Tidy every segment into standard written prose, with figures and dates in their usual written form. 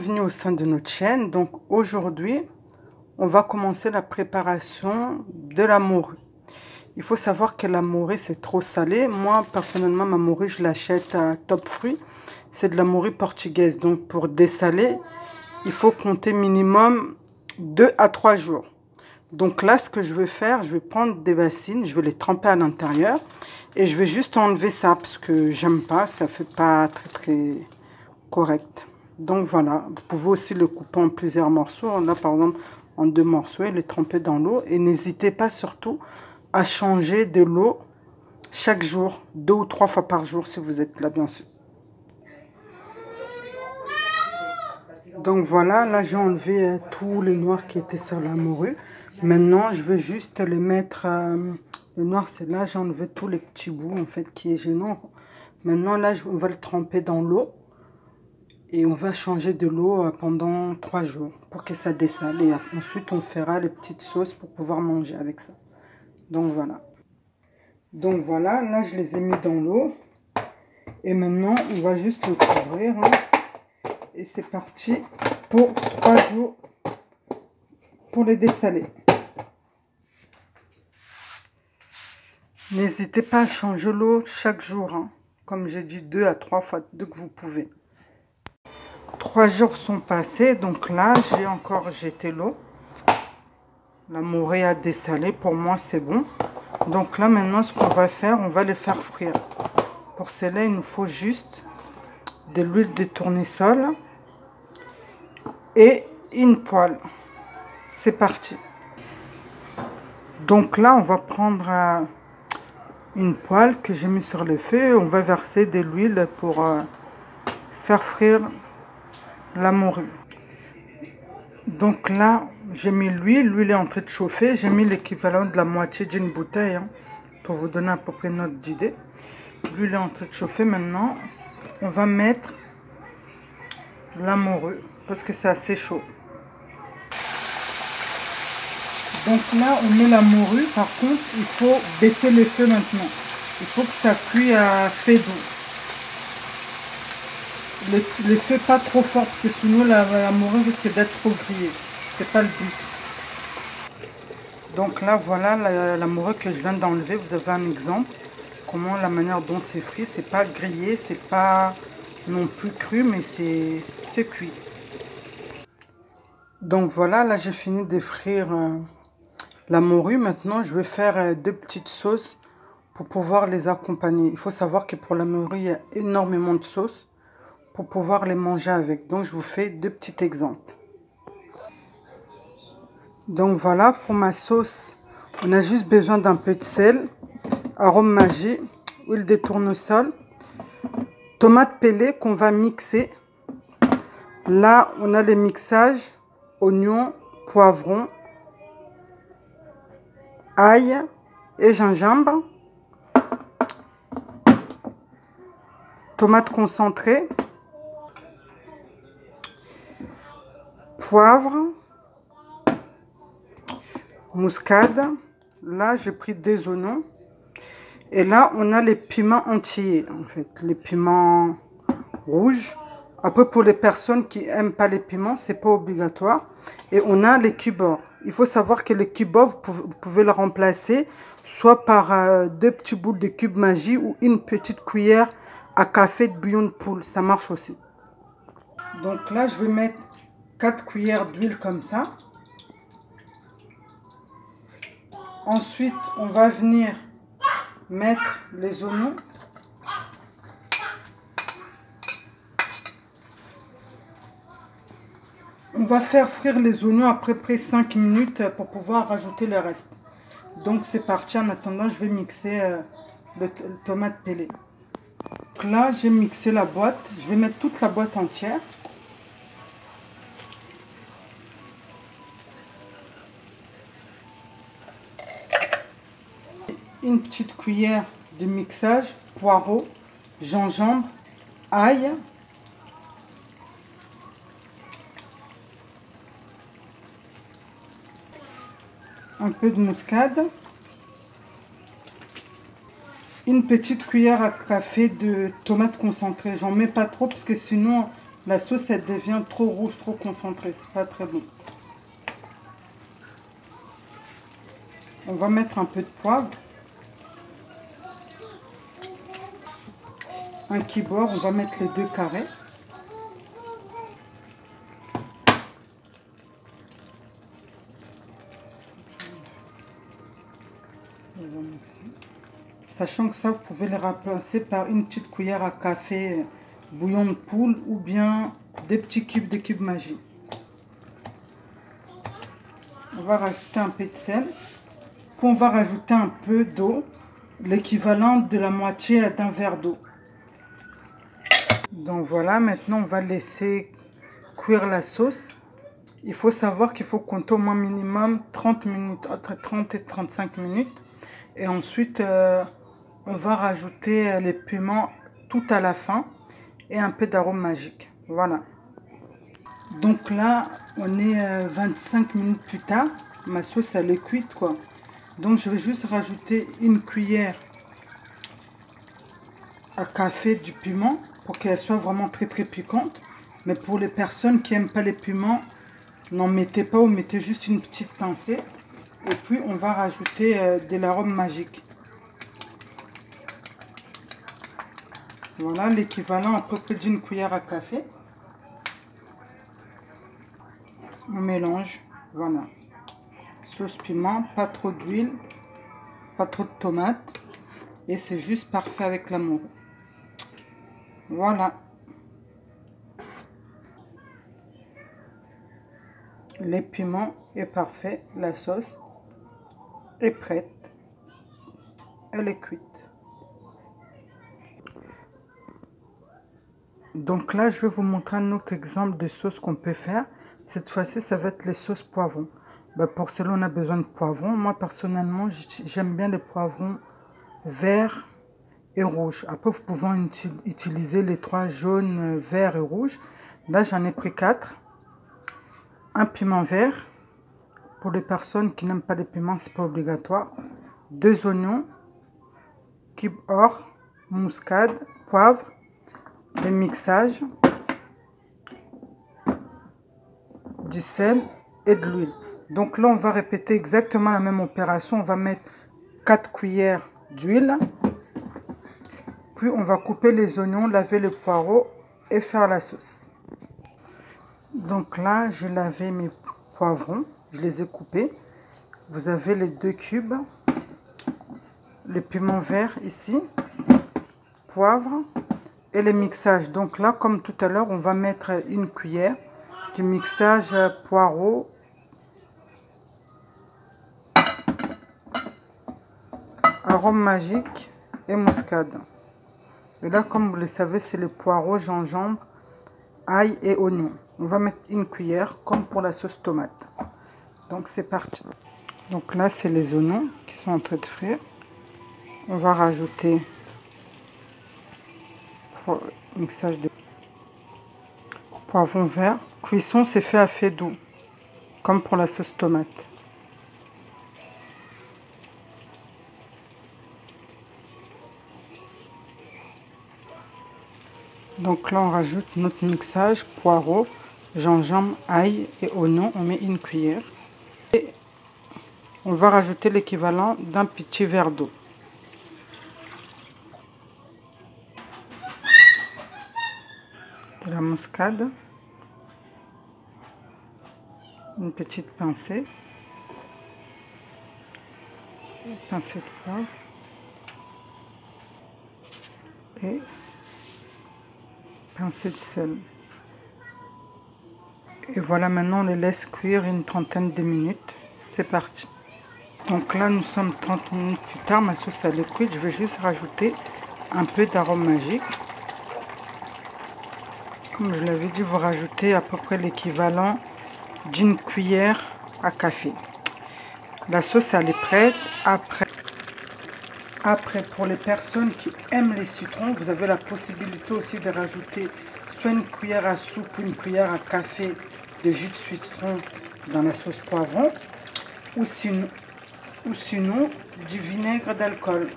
bienvenue au sein de notre chaîne. Donc aujourd'hui, on va commencer la préparation de la morue. Il faut savoir que la morue c'est trop salé. Moi personnellement, ma morue je l'achète à Top Fruits. C'est de la morue portugaise. Donc pour dessaler, il faut compter minimum 2 à 3 jours. Donc là, ce que je vais faire, je vais prendre des bassines, je vais les tremper à l'intérieur et je vais juste enlever ça parce que j'aime pas, ça fait pas très correct. Donc voilà, vous pouvez aussi le couper en plusieurs morceaux. Là par exemple en 2 morceaux et les tremper dans l'eau. Et n'hésitez pas surtout à changer de l'eau chaque jour, 2 ou 3 fois par jour si vous êtes là bien sûr. Donc voilà, là j'ai enlevé tous les noirs qui étaient sur la morue. Maintenant je vais juste les mettre, le noir c'est là, j'ai enlevé tous les petits bouts en fait qui est gênant. Maintenant là on va le tremper dans l'eau. Et on va changer de l'eau pendant 3 jours pour que ça dessale. Et ensuite, on fera les petites sauces pour pouvoir manger avec ça. Donc voilà. Donc voilà, là je les ai mis dans l'eau. Et maintenant, on va juste le couvrir. Et c'est parti pour 3 jours pour les dessaler. N'hésitez pas à changer l'eau chaque jour. Comme j'ai dit, 2 à 3 fois dès que vous pouvez. 3 jours sont passés, donc là j'ai encore jeté l'eau. La morue a dessalé, pour moi c'est bon. Donc là maintenant ce qu'on va faire, on va les faire frire. Pour cela il nous faut juste de l'huile de tournesol et une poêle. C'est parti. Donc là on va prendre une poêle que j'ai mis sur le feu. On va verser de l'huile pour faire frire la morue. Donc là, j'ai mis l'huile. L'huile est en train de chauffer. J'ai mis l'équivalent de la moitié d'une bouteille pour vous donner à peu près une autre idée. L'huile est en train de chauffer. Maintenant, on va mettre la morue parce que c'est assez chaud. Donc là, on met la morue. Par contre, il faut baisser le feu maintenant. Il faut que ça cuise à feu doux. Le feu pas trop fort parce que sinon la morue risque d'être trop grillée. C'est pas le but. Donc là voilà la morue que je viens d'enlever. Vous avez un exemple. Comment la manière dont c'est frit. C'est pas grillé, c'est pas non plus cru, mais c'est cuit. Donc voilà, là j'ai fini de frire la morue. Maintenant je vais faire 2 petites sauces pour pouvoir les accompagner. Il faut savoir que pour la morue il y a énormément de sauce pour pouvoir les manger avec. Donc je vous fais 2 petits exemples. Donc voilà, pour ma sauce, on a juste besoin d'un peu de sel, arôme magie, huile de tournesol, tomates pelées qu'on va mixer. Là, on a les mixages, oignons, poivrons, ail et gingembre, tomates concentrées, poivre, muscade. Là j'ai pris des oignons et là on a les piments entiers en fait, les piments rouges. Après pour les personnes qui aiment pas les piments, c'est pas obligatoire. Et on a les cubes. Il faut savoir que les cubes, vous pouvez le remplacer soit par 2 petits bouts de cube magie ou une petite cuillère à café de bouillon de poule, ça marche aussi. Donc là je vais mettre 4 cuillères d'huile comme ça. Ensuite, on va venir mettre les oignons. On va faire frire les oignons à peu près 5 minutes pour pouvoir rajouter le reste. Donc c'est parti. En attendant, je vais mixer le tomate pelée. Donc là, j'ai mixé la boîte. Je vais mettre toute la boîte entière. Une petite cuillère de mixage, poireau, gingembre, ail, un peu de muscade, une petite cuillère à café de tomates concentrées. J'en mets pas trop parce que sinon la sauce elle devient trop rouge, trop concentrée, c'est pas très bon. On va mettre un peu de poivre, un kibord, on va mettre les 2 carrés. Sachant que ça, vous pouvez les remplacer par une petite cuillère à café bouillon de poule ou bien des petits cubes, des cubes magiques. On va rajouter un peu de sel. Puis on va rajouter un peu d'eau, l'équivalent de la moitié d'un verre d'eau. Donc voilà, maintenant on va laisser cuire la sauce. Il faut savoir qu'il faut compter au moins minimum 30 minutes, entre 30 et 35 minutes. Et ensuite, on va rajouter les piments tout à la fin et un peu d'arôme magique. Voilà. Donc là, on est 25 minutes plus tard. Ma sauce, elle est cuite, quoi. Donc je vais juste rajouter une cuillère à café du piment pour qu'elle soit vraiment très piquante. Mais pour les personnes qui n'aiment pas les piments, n'en mettez pas ou mettez juste une petite pincée. Et puis on va rajouter de l'arôme magique. Voilà l'équivalent à peu près d'une cuillère à café. On mélange, voilà. Sauce piment, pas trop d'huile, pas trop de tomates. Et c'est juste parfait avec la morue. Voilà. Les piments est parfait, la sauce est prête, elle est cuite. Donc là, je vais vous montrer un autre exemple de sauce qu'on peut faire. Cette fois-ci, ça va être les sauces poivrons. Pour cela, on a besoin de poivrons. Moi, personnellement, j'aime bien les poivrons verts et rouges. Après, vous pouvez utiliser les 3 jaunes, verts et rouges. Là, j'en ai pris 4. Un piment vert. Pour les personnes qui n'aiment pas les piments, c'est pas obligatoire. 2 oignons, cube or, muscade, poivre, les mixages, du sel et de l'huile. Donc là, on va répéter exactement la même opération. On va mettre 4 cuillères d'huile. Puis on va couper les oignons, laver les poireaux et faire la sauce. Donc là, j'ai lavé mes poivrons. Je les ai coupés. Vous avez les 2 cubes. Les piments verts ici. Poivre. Et les mixages. Donc là, comme tout à l'heure, on va mettre une cuillère du mixage poireau. Arôme magique et muscade. Et là, comme vous le savez, c'est les poireaux, gingembre, ail et oignon. On va mettre une cuillère comme pour la sauce tomate. Donc c'est parti. Donc là, c'est les oignons qui sont en train de frire. On va rajouter mixage de poivron vert. Cuisson, c'est fait à feu doux, comme pour la sauce tomate. Donc là, on rajoute notre mixage, poireaux, gingembre, ail et oignon. On met une cuillère. Et on va rajouter l'équivalent d'un petit verre d'eau. De la muscade. Une petite pincée. Une pincée de poivre. Et pincée de sel. Et voilà, maintenant on les laisse cuire une trentaine de minutes. C'est parti. Donc là, nous sommes 30 minutes plus tard. Ma sauce elle est cuite. Je vais juste rajouter un peu d'arôme magique. Comme je l'avais dit, vous rajoutez à peu près l'équivalent d'une cuillère à café. La sauce elle est prête. Après, pour les personnes qui aiment les citrons, vous avez la possibilité aussi de rajouter soit une cuillère à soupe ou une cuillère à café de jus de citron dans la sauce poivron, ou sinon du vinaigre d'alcool.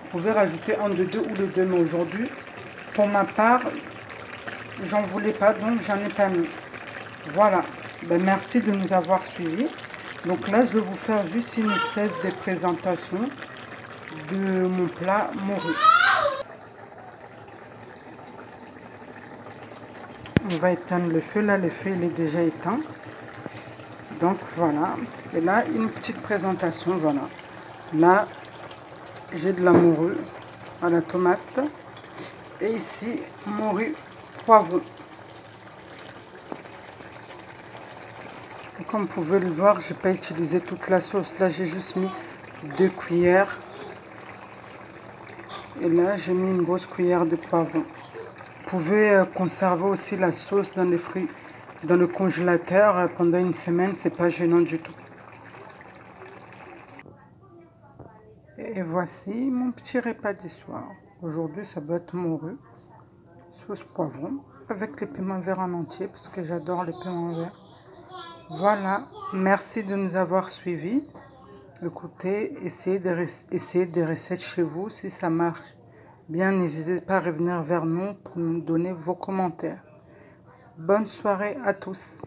Vous pouvez rajouter un de deux ou les deux, mais aujourd'hui, pour ma part, j'en voulais pas, donc j'en ai pas mis. Voilà, ben, merci de nous avoir suivis. Donc là, je vais vous faire juste une espèce de présentation de mon plat morue. On va éteindre le feu. Là, le feu, il est déjà éteint. Donc voilà. Et là, une petite présentation. Voilà. Là, j'ai de la morue à la tomate. Et ici, morue poivron. Et comme vous pouvez le voir, je n'ai pas utilisé toute la sauce. Là, j'ai juste mis 2 cuillères. Et là, j'ai mis une grosse cuillère de poivron. Vous pouvez conserver aussi la sauce dans le congélateur pendant une semaine, c'est pas gênant du tout. Et voici mon petit repas du soir. Aujourd'hui, ça va être morue, sauce poivron, avec les piments verts en entier, parce que j'adore les piments verts. Voilà, merci de nous avoir suivis. Écoutez, essayez des recettes chez vous si ça marche. Bien, n'hésitez pas à revenir vers nous pour nous donner vos commentaires. Bonne soirée à tous.